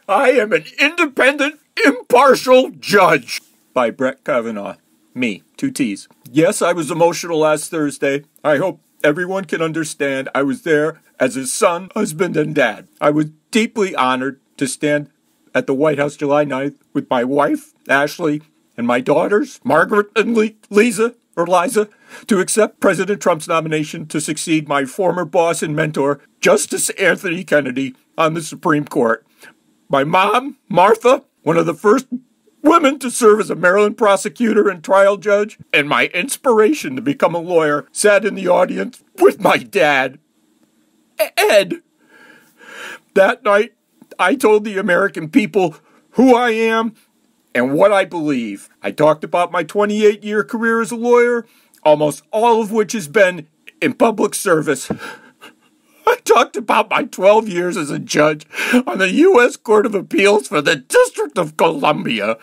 I am an independent, impartial judge. By Brett Kavanaugh. Me, 2 T's. Yes, I was emotional last Thursday. I hope everyone can understand I was there as his son, husband, and dad. I was deeply honored to stand at the White House July 9th with my wife, Ashley, and my daughters, Margaret and Liza, to accept President Trump's nomination to succeed my former boss and mentor, Justice Anthony Kennedy, on the Supreme Court. My mom, Martha, one of the first women to serve as a Maryland prosecutor and trial judge, and my inspiration to become a lawyer, sat in the audience with my dad, Ed. That night, I told the American people who I am and what I believe. I talked about my 28-year career as a lawyer, almost all of which has been in public service. I talked about my 12 years as a judge on the U.S. Court of Appeals for the District of Columbia,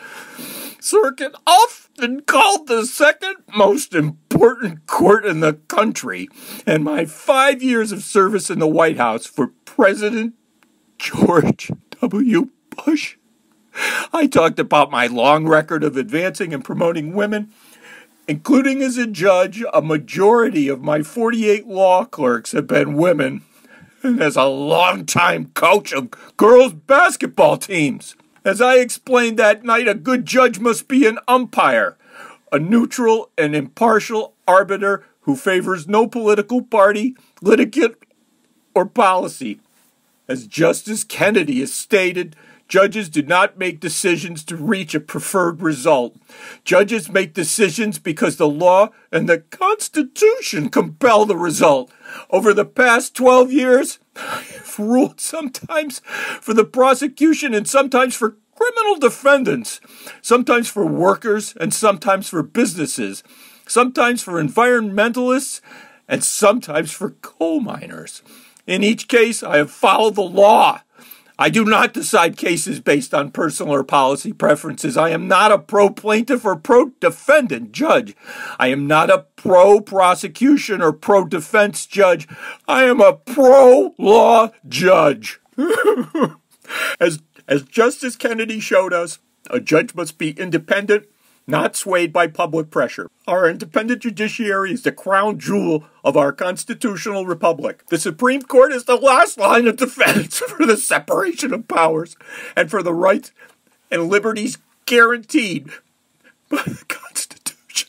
circuit often called the second most important court in the country, and my 5 years of service in the White House for President George W. Bush. I talked about my long record of advancing and promoting women, including as a judge. A majority of my 48 law clerks have been women, and as a longtime coach of girls' basketball teams. As I explained that night, a good judge must be an umpire, a neutral and impartial arbiter who favors no political party, litigant, or policy. As Justice Kennedy has stated, judges do not make decisions to reach a preferred result. Judges make decisions because the law and the Constitution compel the result. Over the past 12 years, I've ruled sometimes for the prosecution and sometimes for criminal defendants, sometimes for workers and sometimes for businesses, sometimes for environmentalists and sometimes for coal miners. In each case, I have followed the law. I do not decide cases based on personal or policy preferences. I am not a pro-plaintiff or pro-defendant judge. I am not a pro-prosecution or pro-defense judge. I am a pro-law judge. As Justice Kennedy showed us, a judge must be independent, not swayed by public pressure. Our independent judiciary is the crown jewel of our constitutional republic. The Supreme Court is the last line of defense for the separation of powers and for the rights and liberties guaranteed by the Constitution.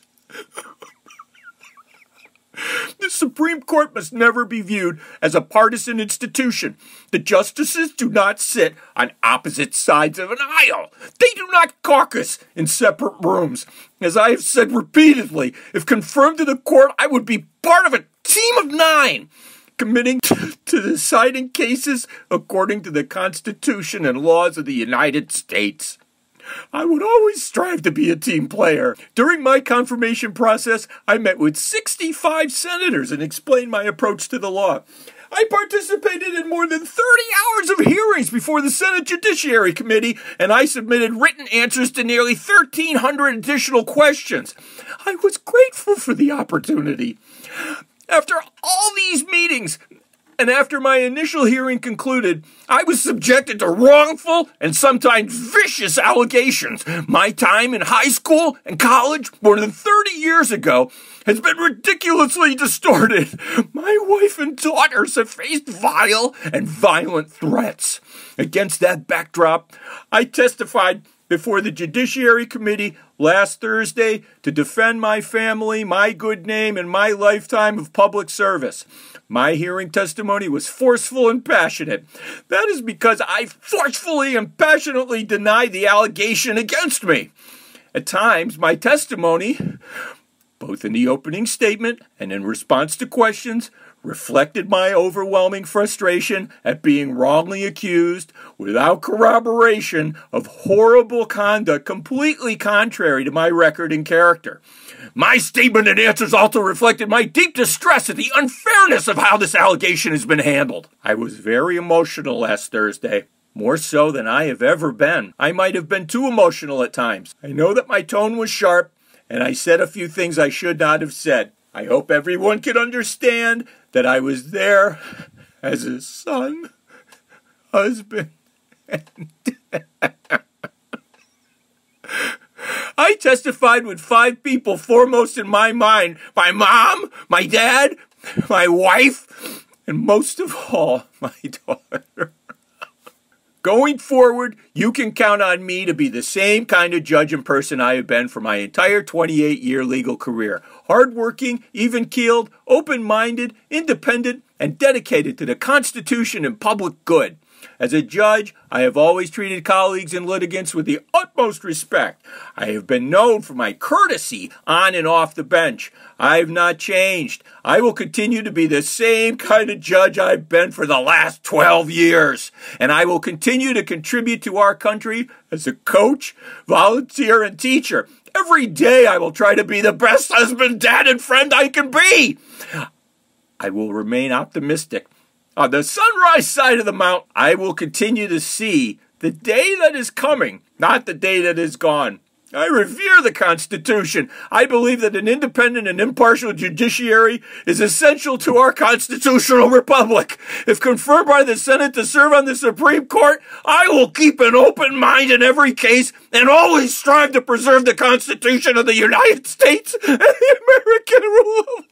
The Supreme Court must never be viewed as a partisan institution. The justices do not sit on opposite sides of an aisle. They do not caucus in separate rooms. As I have said repeatedly, if confirmed to the court, I would be part of a team of 9, committing to deciding cases according to the Constitution and laws of the United States. I would always strive to be a team player. During my confirmation process, I met with 65 senators and explained my approach to the law. I participated in more than 30 hours of hearings before the Senate Judiciary Committee, and I submitted written answers to nearly 1,300 additional questions. I was grateful for the opportunity. After all these meetings, and after my initial hearing concluded, I was subjected to wrongful and sometimes vicious allegations. My time in high school and college more than 30 years ago has been ridiculously distorted. My wife and daughters have faced vile and violent threats. Against that backdrop, I testified before the Judiciary Committee last Thursday to defend my family, my good name, and my lifetime of public service. My hearing testimony was forceful and passionate. That is because I forcefully and passionately deny the allegation against me. At times, my testimony, both in the opening statement and in response to questions, reflected my overwhelming frustration at being wrongly accused without corroboration of horrible conduct completely contrary to my record and character. My statement and answers also reflected my deep distress at the unfairness of how this allegation has been handled. I was very emotional last Thursday, more so than I have ever been. I might have been too emotional at times. I know that my tone was sharp, and I said a few things I should not have said. I hope everyone can understand that I was there as a son, husband, and testified with 5 people foremost in my mind: my mom, my dad, my wife, and most of all, my daughter. Going forward, you can count on me to be the same kind of judge and person I have been for my entire 28-year legal career. Hardworking, even-keeled, open-minded, independent, and dedicated to the Constitution and public good. As a judge, I have always treated colleagues and litigants with the utmost respect. I have been known for my courtesy on and off the bench. I have not changed. I will continue to be the same kind of judge I've been for the last 12 years. And I will continue to contribute to our country as a coach, volunteer, and teacher. Every day I will try to be the best husband, dad, and friend I can be. I will remain optimistic. On the sunrise side of the mountain, I will continue to see the day that is coming, not the day that is gone. I revere the Constitution. I believe that an independent and impartial judiciary is essential to our constitutional republic. If confirmed by the Senate to serve on the Supreme Court, I will keep an open mind in every case and always strive to preserve the Constitution of the United States and the American rule of